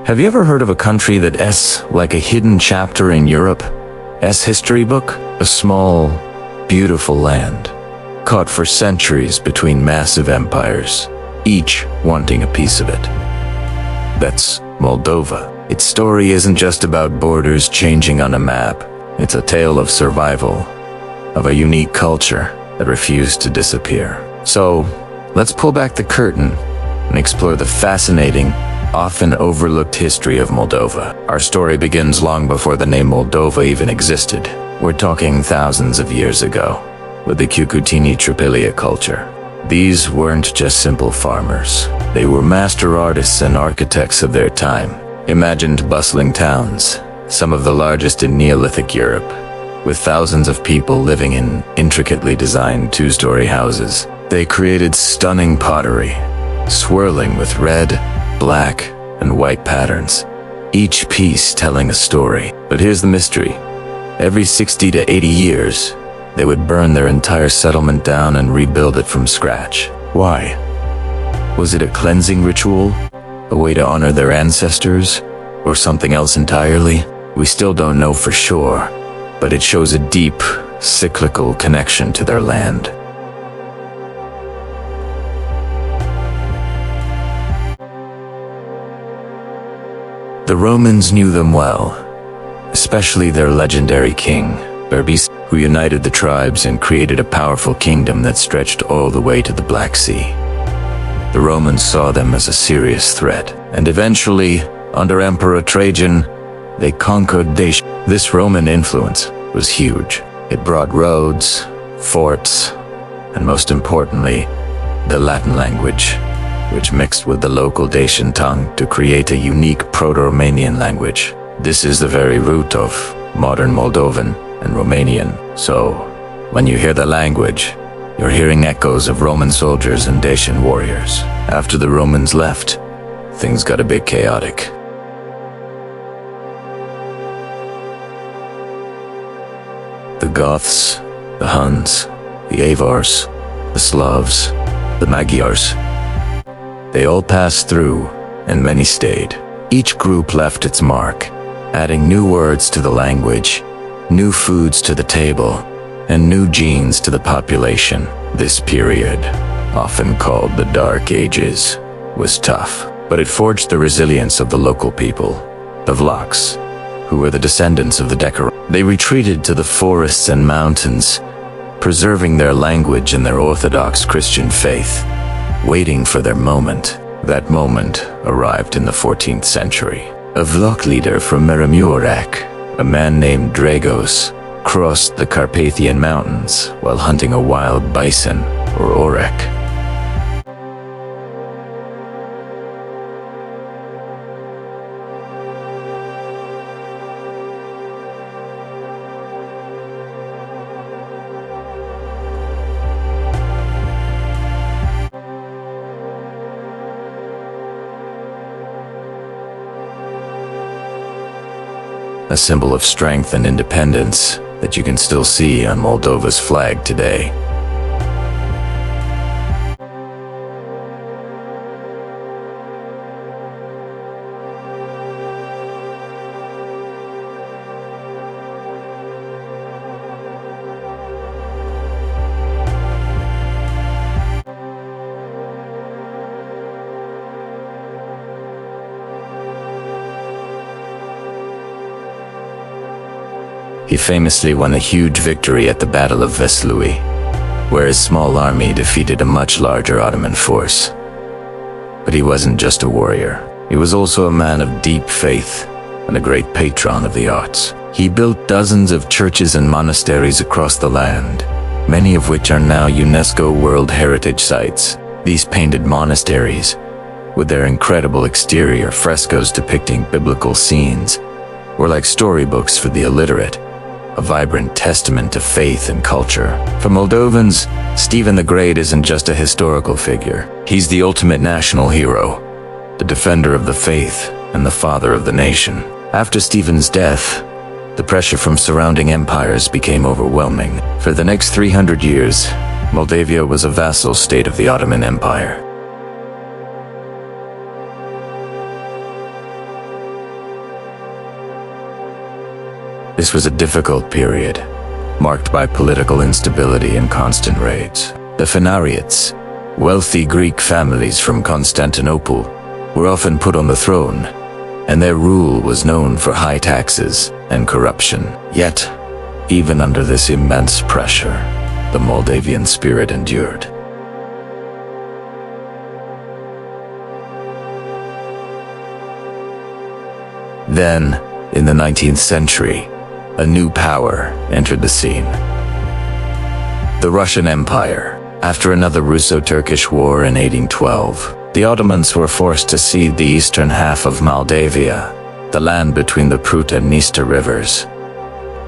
Have you ever heard of a country that S like a hidden chapter in Europe? S history book? A small, beautiful land, caught for centuries between massive empires, each wanting a piece of it. That's Moldova. Its story isn't just about borders changing on a map. It's a tale of survival, of a unique culture that refused to disappear. So, let's pull back the curtain and explore the fascinating, often overlooked history of Moldova. Our story begins long before the name Moldova even existed. We're talking thousands of years ago, with the Cucuteni Tripilia culture. These weren't just simple farmers. They were master artists and architects of their time. Imagined bustling towns, some of the largest in Neolithic Europe, with thousands of people living in intricately designed two-story houses. They created stunning pottery, swirling with red, black, and white patterns, each piece telling a story. But here's the mystery. Every 60 to 80 years, they would burn their entire settlement down and rebuild it from scratch. Why? Was it a cleansing ritual? A way to honor their ancestors? Or something else entirely? We still don't know for sure, but it shows a deep, cyclical connection to their land. The Romans knew them well, especially their legendary king, Berbice, who united the tribes and created a powerful kingdom that stretched all the way to the Black Sea. The Romans saw them as a serious threat, and eventually, under Emperor Trajan, they conquered Dacia. This Roman influence was huge. It brought roads, forts, and most importantly, the Latin language, which mixed with the local Dacian tongue to create a unique Proto-Romanian language. This is the very root of modern Moldovan and Romanian. So, when you hear the language, you're hearing echoes of Roman soldiers and Dacian warriors. After the Romans left, things got a bit chaotic. The Goths, the Huns, the Avars, the Slavs, the Magyars, they all passed through, and many stayed. Each group left its mark, adding new words to the language, new foods to the table, and new genes to the population. This period, often called the Dark Ages, was tough, but it forged the resilience of the local people, the Vlachs, who were the descendants of the Decaro. They retreated to the forests and mountains, preserving their language and their Orthodox Christian faith, waiting for their moment. That moment arrived in the 14th century. A Vlach leader from Maramureș, a man named Dragos, crossed the Carpathian Mountains while hunting a wild bison, or orec. A symbol of strength and independence that you can still see on Moldova's flag today. He famously won a huge victory at the Battle of Vaslui, where his small army defeated a much larger Ottoman force. But he wasn't just a warrior. He was also a man of deep faith and a great patron of the arts. He built dozens of churches and monasteries across the land, many of which are now UNESCO World Heritage Sites. These painted monasteries, with their incredible exterior frescoes depicting biblical scenes, were like storybooks for the illiterate, a vibrant testament to faith and culture. For Moldovans, Stephen the Great isn't just a historical figure. He's the ultimate national hero, the defender of the faith and the father of the nation. After Stephen's death, the pressure from surrounding empires became overwhelming. For the next 300 years, Moldavia was a vassal state of the Ottoman Empire. This was a difficult period, marked by political instability and constant raids. The Phanariates, wealthy Greek families from Constantinople, were often put on the throne, and their rule was known for high taxes and corruption. Yet, even under this immense pressure, the Moldavian spirit endured. Then, in the 19th century, a new power entered the scene. The Russian Empire. After another Russo-Turkish war in 1812, the Ottomans were forced to cede the eastern half of Moldavia, the land between the Prut and Dniester rivers.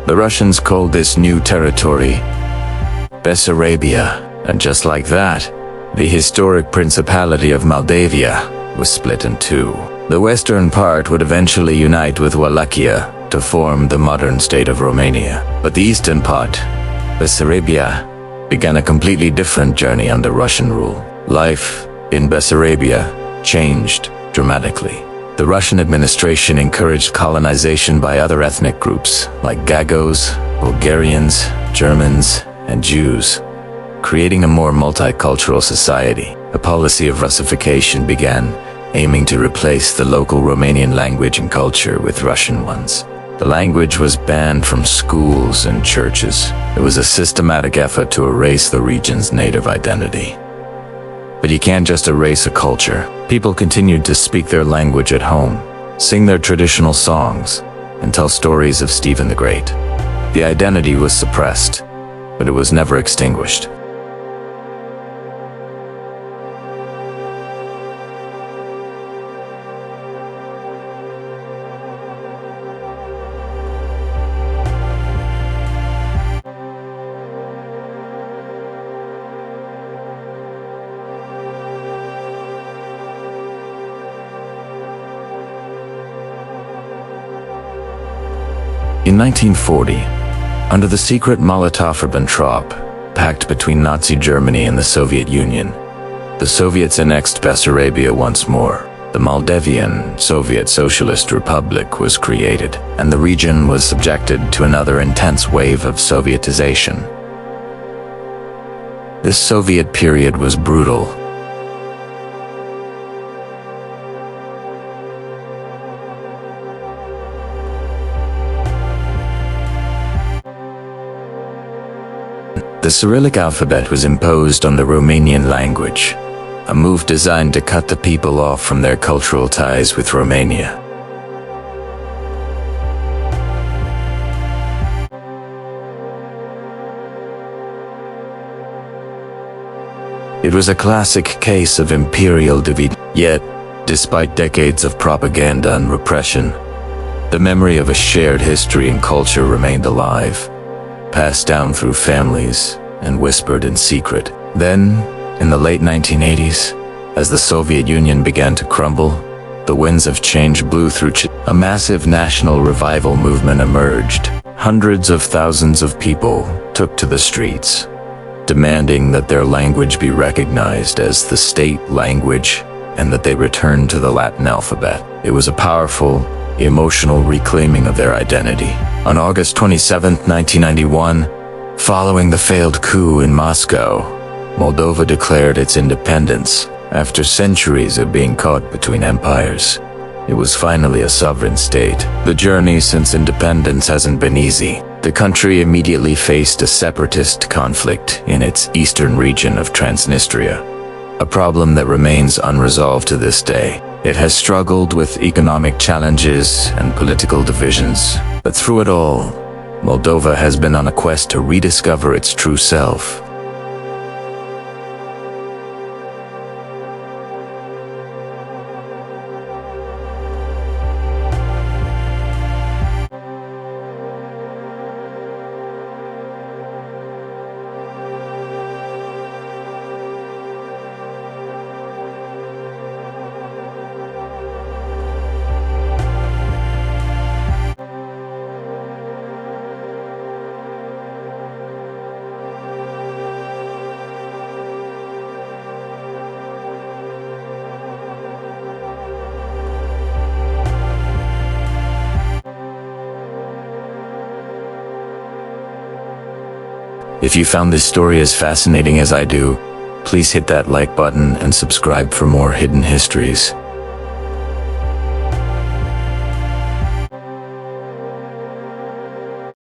The Russians called this new territory Bessarabia, and just like that, the historic Principality of Moldavia was split in two. The western part would eventually unite with Wallachia to form the modern state of Romania. But the eastern part, Bessarabia, began a completely different journey under Russian rule. Life in Bessarabia changed dramatically. The Russian administration encouraged colonization by other ethnic groups like Gagos, Bulgarians, Germans, and Jews, creating a more multicultural society. A policy of Russification began, aiming to replace the local Romanian language and culture with Russian ones. The language was banned from schools and churches. It was a systematic effort to erase the region's native identity. But you can't just erase a culture. People continued to speak their language at home, sing their traditional songs, and tell stories of Stephen the Great. The identity was suppressed, but it was never extinguished. In 1940, under the secret Molotov-Ribbentrop pact between Nazi Germany and the Soviet Union, the Soviets annexed Bessarabia once more. The Moldavian Soviet Socialist Republic was created, and the region was subjected to another intense wave of Sovietization. This Soviet period was brutal. The Cyrillic alphabet was imposed on the Romanian language, a move designed to cut the people off from their cultural ties with Romania. It was a classic case of imperial division. Yet, despite decades of propaganda and repression, the memory of a shared history and culture remained alive, passed down through families and whispered in secret. Then, in the late 1980s, as the Soviet Union began to crumble, the winds of change blew through a massive national revival movement emerged. Hundreds of thousands of people took to the streets, demanding that their language be recognized as the state language and that they return to the Latin alphabet. It was a powerful, emotional reclaiming of their identity. On August 27, 1991, following the failed coup in Moscow, Moldova declared its independence. After centuries of being caught between empires, it was finally a sovereign state. The journey since independence hasn't been easy. The country immediately faced a separatist conflict in its eastern region of Transnistria, a problem that remains unresolved to this day. It has struggled with economic challenges and political divisions, but through it all, Moldova has been on a quest to rediscover its true self. If you found this story as fascinating as I do, please hit that like button and subscribe for more hidden histories.